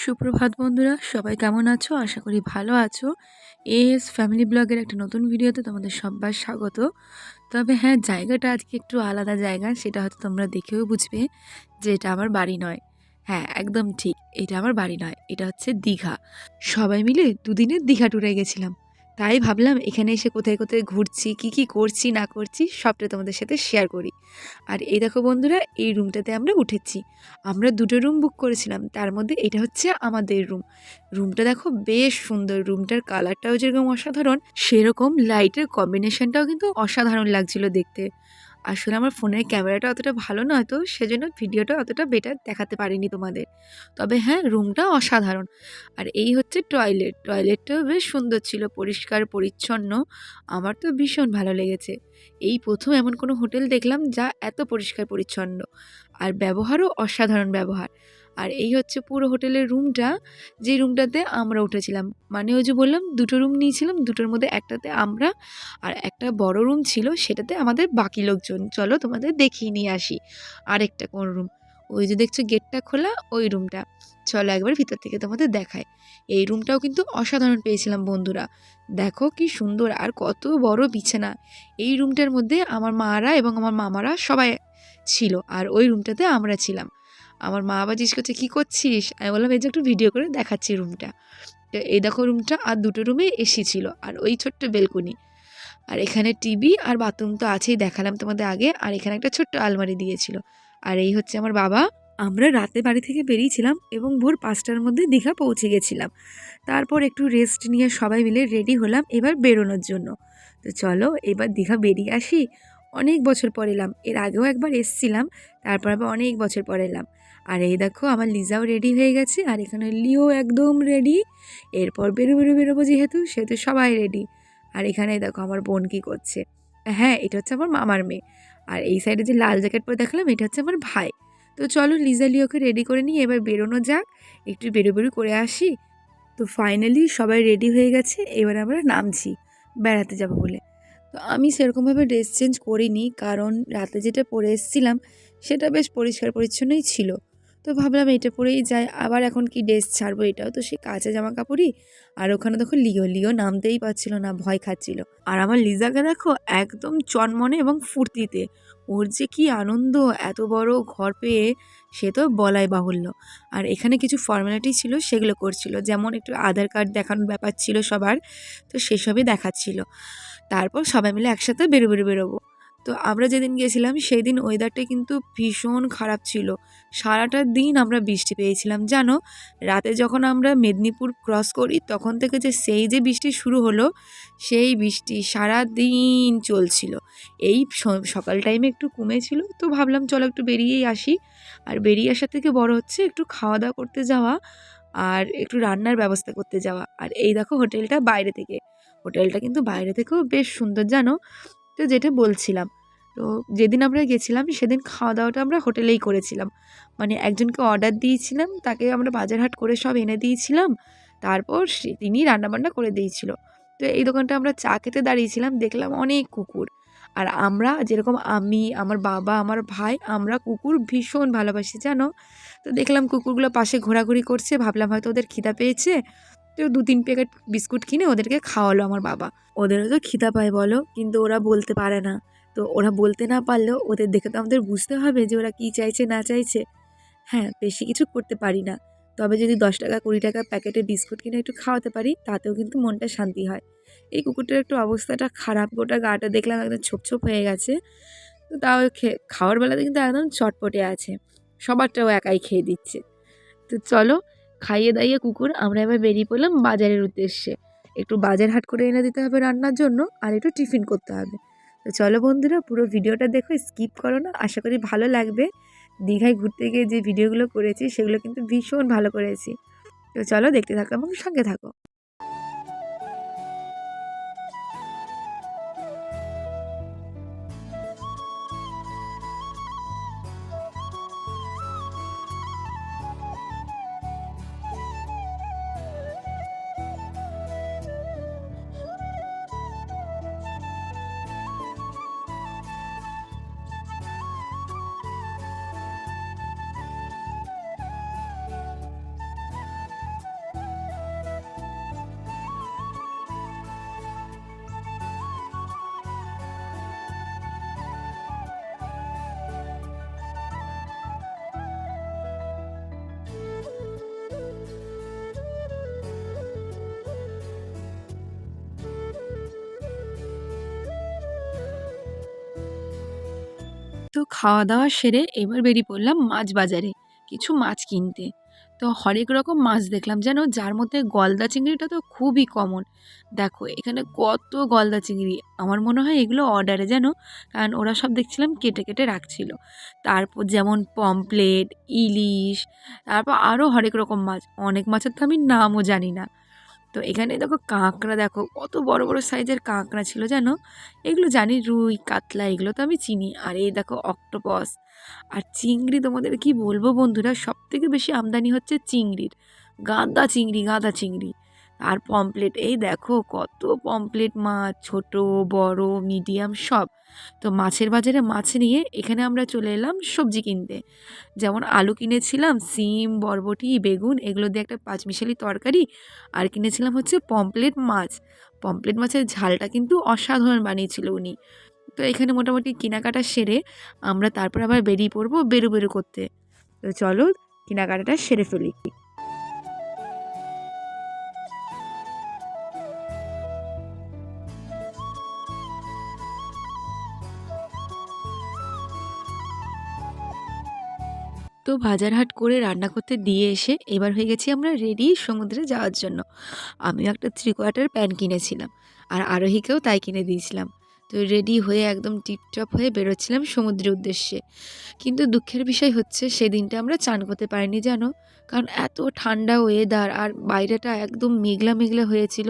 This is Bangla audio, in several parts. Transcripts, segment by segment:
সুপ্রভাত বন্ধুরা, সবাই কেমন আছো? আশা করি ভালো আছো। এএস ফ্যামিলি ব্লগের একটা নতুন ভিডিওতে তোমাদের সব্বার স্বাগত। তবে হ্যাঁ, জায়গাটা আজকে একটু আলাদা জায়গা, সেটা হয়তো তোমরা দেখেও বুঝবে যে এটা আমার বাড়ি নয়। হ্যাঁ, একদম ঠিক, এটা আমার বাড়ি নয়, এটা হচ্ছে দীঘা। সবাই মিলে দুদিনের দীঘা ট্যুরে গেছিলাম। তাই ভাবলাম এখানে এসে কোথায় কোথায় ঘুরছি, কি করছি না করছি সবটা তোমাদের সাথে শেয়ার করি। আর এই দেখো বন্ধুরা, এই রুমটাতে আমরা উঠেছি। আমরা দুটো রুম বুক করেছিলাম, তার মধ্যে এটা হচ্ছে আমাদের রুম। রুমটা দেখো বেশ সুন্দর, রুমটার কালারটাও যেরকম অসাধারণ, সেরকম লাইটের কম্বিনেশনটাও কিন্তু অসাধারণ লাগছিল দেখতে। আসলে আমার ফোনের ক্যামেরাটা অতটা ভালো নয়, তো সেজন্য ভিডিওটা অতটা বেটার দেখাতে পারিনি তোমাদের। তবে হ্যাঁ, রুমটা অসাধারণ। আর এই হচ্ছে টয়লেট, টয়লেটটাও বেশ সুন্দর ছিল, পরিষ্কার পরিচ্ছন্ন। আমার তো ভীষণ ভালো লেগেছে। এই প্রথম এমন কোনো হোটেল দেখলাম যা এত পরিষ্কার পরিচ্ছন্ন, আর ব্যবহারও অসাধারণ ব্যবহার। আর এই হচ্ছে পুরো হোটেলের রুমটা, যে রুমটাতে আমরা উঠেছিলাম। মানে ওই যে বললাম দুটো রুম নিয়েছিলাম, দুটোর মধ্যে একটাতে আমরা, আর একটা বড় রুম ছিল সেটাতে আমাদের বাকি লোকজন। চলো তোমাদের দেখিয়ে নিয়ে আসি আরেকটা কোন রুম। ওই যে দেখছো গেটটা খোলা, ওই রুমটা। চলো একবার ভিতর থেকে তোমাদের দেখায়। এই রুমটাও কিন্তু অসাধারণ পেয়েছিলাম বন্ধুরা। দেখো কি সুন্দর, আর কত বড় বিছানা। এই রুমটার মধ্যে আমার মারা এবং আমার মামারা সবাই ছিল, আর ওই রুমটাতে আমরা ছিলাম। আমার মা আবার জিজ্ঞেস করছে, কী করছিস? আমি বললাম, এই যে একটু ভিডিও করে দেখাচ্ছি রুমটা। তো এই দেখো রুমটা, আর দুটো রুমে এসি ছিল, আর ওই ছোট্ট বেলকনি। আর এখানে টিভি আর বাথরুম তো আছেই, দেখালাম তোমাদের আগে। আর এখানে একটা ছোট্ট আলমারি দিয়েছিল। আর এই হচ্ছে আমার বাবা। আমরা রাতে বাড়ি থেকে বেরিয়েছিলাম এবং ভোর 5টার মধ্যে দীঘা পৌঁছে গেছিলাম। তারপর একটু রেস্ট নিয়ে সবাই মিলে রেডি হলাম এবার বেরোনোর জন্য। তো চলো এবার দীঘা বেরিয়ে আসি। অনেক বছর পর এলাম, এর আগেও একবার এসছিলাম, তারপর আবার অনেক বছর পর এলাম। আর এই দেখো আমার লিজাও রেডি হয়ে গেছে, আর এখানে লিও একদম রেডি। এরপর বেরোবো যেহেতু, সেহেতু সবাই রেডি। আর এখানে দেখো আমার বোন কী করছে। হ্যাঁ, এটা হচ্ছে আমার মামার মেয়ে। আর এই সাইডে যে লাল জ্যাকেট পরে দেখালাম, এটা হচ্ছে আমার ভাই। তো চলো লিজা লিওকে রেডি করে নিয়ে এবার বেরোনো যাক, একটু বেরো করে আসি। তো ফাইনালি সবাই রেডি হয়ে গেছে, এবার আমরা নামছি বেড়াতে যাব বলে। তো আমি সেরকমভাবে ড্রেস চেঞ্জ করিনি, কারণ রাতে যেটা পরে এসেছিলাম সেটা বেশ পরিষ্কার পরিচ্ছন্নই ছিল। তো ভাবলাম এটা পরেই যাই, আবার এখন কি ড্রেস ছাড়বো, এটাও তো সেই কাঁচা জামা কাপড়ই। আর ওখানে দেখো লিও নামতেই পারছিল না, ভয় খাচ্ছিল। আর আমার লিজাকে দেখো একদম চনমনে এবং ফুর্তিতে। ওর যে কি আনন্দ এত বড় ঘর পেয়ে, সে তো বলাই বাহুল্য। আর এখানে কিছু ফর্মালিটি ছিল, সেগুলো করছিল, যেমন একটু আধার কার্ড দেখানোর ব্যাপার ছিল সবার, তো সেসবই দেখাচ্ছিল। তারপর সবাই মিলে একসাথে বেরোবো। তো আমরা যেদিন গেছিলাম সেই দিন ওয়েদারটা কিন্তু ভীষণ খারাপ ছিল। সারাটা দিন আমরা বৃষ্টি পেয়েছিলাম জানো। রাতে যখন আমরা মেদিনীপুর ক্রস করি তখন থেকে যে বৃষ্টি শুরু হলো, সেই বৃষ্টি সারা দিন চলছিল। এই সকাল টাইমে একটু কমেছিল, তো ভাবলাম চলো একটু বেরিয়েই আসি। আর বেরিয়ে আসার থেকে বড় হচ্ছে একটু খাওয়া দাওয়া করতে যাওয়া, আর একটু রান্নার ব্যবস্থা করতে যাওয়া। আর এই দেখো হোটেলটা বাইরে থেকে, হোটেলটা কিন্তু বাইরে থেকেও বেশ সুন্দর জানো। তো যেটা বলছিলাম, তো যেদিন আমরা গেছিলাম সেদিন খাওয়া দাওয়াটা আমরা হোটেলেই করেছিলাম। মানে একজনকে অর্ডার দিয়েছিলাম, তাকে আমরা বাজারহাট করে সব এনে দিয়েছিলাম, তারপর তিনি রান্নাবান্না করে দিয়েছিল। তো এই দোকানটা আমরা চা খেতে দাঁড়িয়েছিলাম, দেখলাম অনেক কুকুর। আর আমরা যেরকম, আমি, আমার বাবা, আমার ভাই, আমরা কুকুর ভীষণ ভালোবাসি জানো। তো দেখলাম কুকুরগুলো পাশে ঘোরাঘুরি করছে, ভাবলাম হয়তো ওদের খিদা পেয়েছে। তো 2-3 প্যাকেট বিস্কুট কিনে ওদেরকে খাওয়ালো আমার বাবা। ওদেরও তো খিদা পায় বলো, কিন্তু ওরা বলতে পারে না। তো ওরা বলতে না পারলেও ওদের দেখে তো আমাদের বুঝতে হবে যে ওরা কী চাইছে না চাইছে। হ্যাঁ, বেশি কিছু করতে পারি না, তবে যদি 10 টাকা 20 টাকা প্যাকেটে বিস্কুট কিনে একটু খাওয়াতে পারি, তাতেও কিন্তু মনটা শান্তি হয়। এই কুকুরটার একটু অবস্থাটা খারাপ, গোটা গাটা দেখলাম একদম ছোপ হয়ে গেছে। তো তাও খাওয়ার বেলাতে কিন্তু একদম চটপটে আছে, সবারটাও একাই খেয়ে দিচ্ছে। তো চলো খাইয়ে দাইয়ে কুকুর আমরা এবার বেরিয়ে পড়লাম বাজারের উদ্দেশ্যে। একটু বাজার হাট করে এনে দিতে হবে রান্নার জন্য, আর একটু টিফিন করতে হবে। তো চলো বন্ধুরা, পুরো ভিডিওটা দেখো, স্কিপ করো না, আশা করি ভালো লাগবে। দীঘায় ঘুরতে গিয়ে যে ভিডিওগুলো করেছি সেগুলো কিন্তু ভীষণ ভালো করেছি। তো চলো দেখতে থাকো এবং সঙ্গে থাকো। তো খাওয়া-দাওয়া সেরে এবার বেরিয়ে পড়লাম মাছ বাজারে কিছু মাছ কিনতে। তো হরেক রকম মাছ দেখলাম জানো, যার মধ্যে গলদা চিংড়িটা তো খুবই কমন। দেখো এখানে কত গলদা চিংড়ি! আমার মনে হয় এগুলো অর্ডারে জানো, কারণ ওরা সব দেখছিলাম কেটে, কেটে রাখছিল। তারপর যেমন পমফ্রেট, ইলিশ, তারপর আরও হরেক রকম মাছ। অনেক মাছের তো আমি নামও জানি না। তো এখানে দেখো কাঁকড়া, দেখো কত বড় বড় সাইজের কাঁকড়া ছিল জানো। এগুলো জানি, রুই কাতলা এগুলো তো আমি চিনি। আর এই দেখো অক্টোপাস আর চিংড়ি, তোমাদের কি বলবো বন্ধুরা, সব থেকে বেশি আমদানি হচ্ছে চিংড়ির। গাদা চিংড়ি, গাদা চিংড়ি। আর পমপ্লেট, এই দেখো কত পমপ্লেট মাছ, ছোট বড় মিডিয়াম সব। তো মাছের বাজারে মাছ নিয়ে এখানে আমরা চলে এলাম সবজি কিনতে। যেমন আলু কিনেছিলাম, সিম, বরবটি, বেগুন এগুলো দিয়ে একটা পাঁচমিশালি তরকারি। আর কিনেছিলাম হচ্ছে পমপ্লেট মাছ। পমপ্লেট মাছের ঝালটা কিন্তু অসাধারণ বানিয়েছিল উনি। তো এখানে মোটামুটি কেনাকাটা সেরে আমরা তারপর আবার বেরিয়ে পড়বো বেরু বেরু করতে। তো চলো কেনাকাটাটা সেরে ফেলি। তো বাজার হাট করে রান্না করতে দিয়ে এসে এবার হয়ে গেছি আমরা রেডি সমুদ্রে যাওয়ার জন্য। আমিও একটা 3 কোয়ার্টার প্যান্ট কিনেছিলাম, আর আরোহীকেও তাই কিনে দিয়েছিলাম। তো রেডি হয়ে একদম টিপটপ হয়ে বেরোচ্ছিলাম সমুদ্রের উদ্দেশ্যে। কিন্তু দুঃখের বিষয় হচ্ছে সেদিনটা আমরা চান করতে পারিনি জানো, কারণ এত ঠান্ডা ওয়েদার আর বাইরেটা একদম মেঘলা মেঘলা হয়েছিল,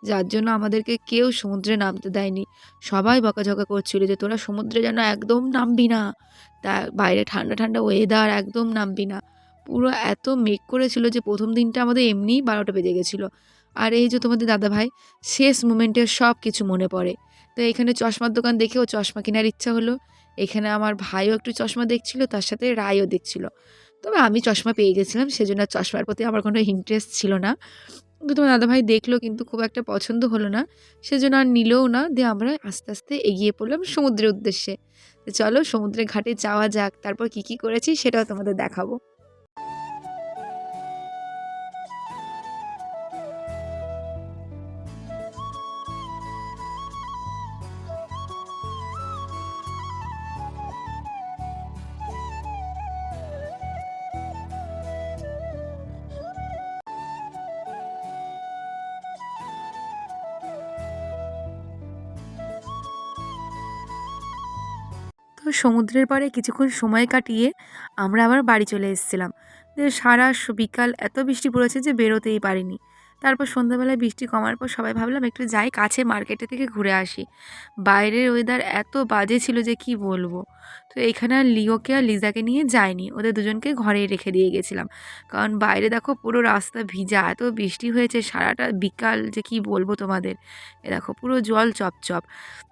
যার জন্য আমাদেরকে কেউ সমুদ্রে নামতে দেয়নি। সবাই বকাঝকা করছিল যে তোরা সমুদ্রে যেন একদম নামবি না, তা বাইরে ঠান্ডা ঠান্ডা ওয়েদার, একদম নামবি না। পুরো এত মেঘ করেছিল যে প্রথম দিনটা আমাদের এমনিই 12টা বেজে গেছিলো। আর এই যে তোমাদের দাদাভাই, শেষ মোমেন্টের সব কিছু মনে পড়ে। তো এখানে চশমার দোকান দেখেও চশমা কেনার ইচ্ছা হলো। এখানে আমার ভাইও একটু চশমা দেখছিল, তার সাথে রায়ও দেখছিল। তবে আমি চশমা পেয়ে গেছিলাম, সেজন্য আর চশমার প্রতি আমার কোনো ইন্টারেস্ট ছিল না। কিন্তু তোমার দাদাভাই দেখলো, কিন্তু খুব একটা পছন্দ হলো না, সেজন্য আর নিলও না। দিয়ে আমরা আস্তে আস্তে এগিয়ে পড়লাম সমুদ্রের উদ্দেশ্যে। তো চলো সমুদ্রের ঘাটে যাওয়া যাক, তারপর কী কী করেছি সেটাও তোমাদের দেখাবো। তো সমুদ্রের পাড়ে কিছুক্ষণ সময় কাটিয়ে আমরা আবার বাড়ি চলে এসেছিলাম। যে সারা বিকাল এত বৃষ্টি পড়েছে যে বেরোতেই পারিনি। তারপর সন্ধ্যাবেলায় বৃষ্টি কমার পর সবাই ভাবলাম একটু যাই কাছে মার্কেটে থেকে ঘুরে আসি। বাইরের ওয়েদার এত বাজে ছিল যে কি বলবো। তো এখানে আর লিওকে আর লিজাকে নিয়ে যাইনি, ওদের দুজনকে ঘরেই রেখে দিয়ে গেছিলাম। কারণ বাইরে দেখো পুরো রাস্তা ভিজা, এত বৃষ্টি হয়েছে সারাটা বিকাল যে কি বলবো তোমাদের। এ দেখো পুরো জল চপচপ।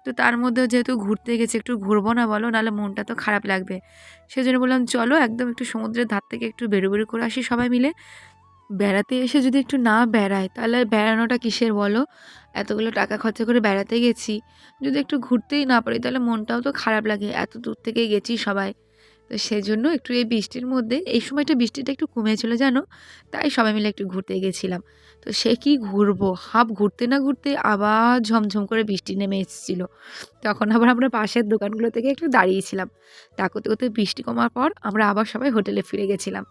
তো তার মধ্যেও যেহেতু ঘুরতে গেছি, একটু ঘুরবো না বলো, নাহলে মনটা তো খারাপ লাগবে। সেজন্য বললাম চলো একদম একটু সমুদ্রের ধার থেকে একটু বেরো বেরো করে আসি সবাই মিলে। বেড়াতে এসে যদি একটু না বেড়াই তাহলে আর বেড়ানোটা কিসের বলো। এতগুলো টাকা খরচা করে বেড়াতে গেছি, যদি একটু ঘুরতেই না পারি তাহলে মনটাও তো খারাপ লাগে, এত দূর থেকে গেছি সবাই। তো সেজন্য একটু এই বৃষ্টির মধ্যে, এই সময়টা বৃষ্টিটা একটু কমেছিল জানো, তাই সবাই মিলে একটু ঘুরতে গেছিলাম। তো সে কি ঘুরবো, হাফ ঘুরতে না ঘুরতে আবার ঝমঝম করে বৃষ্টি নেমে এসেছিলো। তখন আবার আমরা পাশের দোকানগুলো থেকে একটু দাঁড়িয়েছিলাম। তা করতে করতে বৃষ্টি কমার পর আমরা আবার সবাই হোটেলে ফিরে গেছিলাম।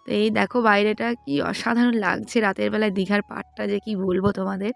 তো এই দেখো বাইরেটা কি অসাধারণ লাগছে, রাতের বেলায় দীঘার পাড়টা যে কি বলবো তোমাদের।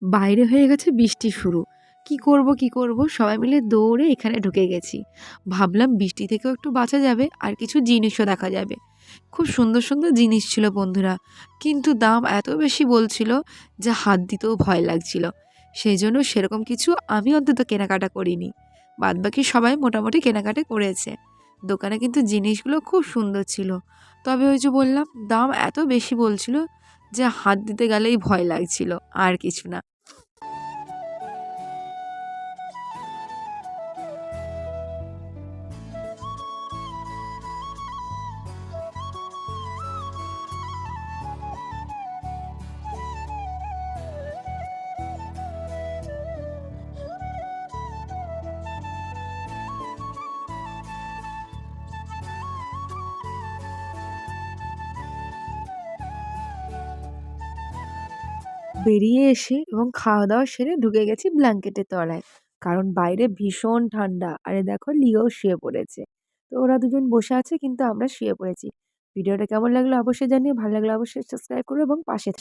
বাইরে হয়ে গেছে বৃষ্টি শুরু। কি করব? সবাই মিলে দৌড়ে এখানে ঢুকে গেছি। ভাবলাম বৃষ্টি থেকেও একটু বাঁচা যাবে আর কিছু জিনিসও দেখা যাবে। খুব সুন্দর জিনিস ছিল বন্ধুরা। কিন্তু দাম এত বেশি বলছিল যে হাত দিতেও ভয় লাগছিল। সেজন্য সেরকম কিছু আমি অন্তত কেনাকাটা করিনি। বাদবাকি সবাই মোটামুটি কেনাকাটা করেছে। দোকানে কিন্তু জিনিসগুলো খুব সুন্দর ছিল। তবে ওই যে বললাম দাম এত বেশি বলছিল যে হাত দিতে গেলেই ভয় লাগছিল, আর কিছু না। বেরিয়ে এসে এবং খাওয়া-দাওয়া সেরে ঢুকে গেছি ব্ল্যাঙ্কেটের তলায়। কারণ বাইরে ভীষণ ঠান্ডা। আর এই দেখো লিওও শুয়ে পড়েছে। তো ওরা দুজন বসে আছে কিন্তু আমরা শুয়ে পড়েছি। ভিডিওটা কেমন লাগলো অবশ্যই জানিও। ভালো লাগলে অবশ্যই সাবস্ক্রাইব করো এবং পাশে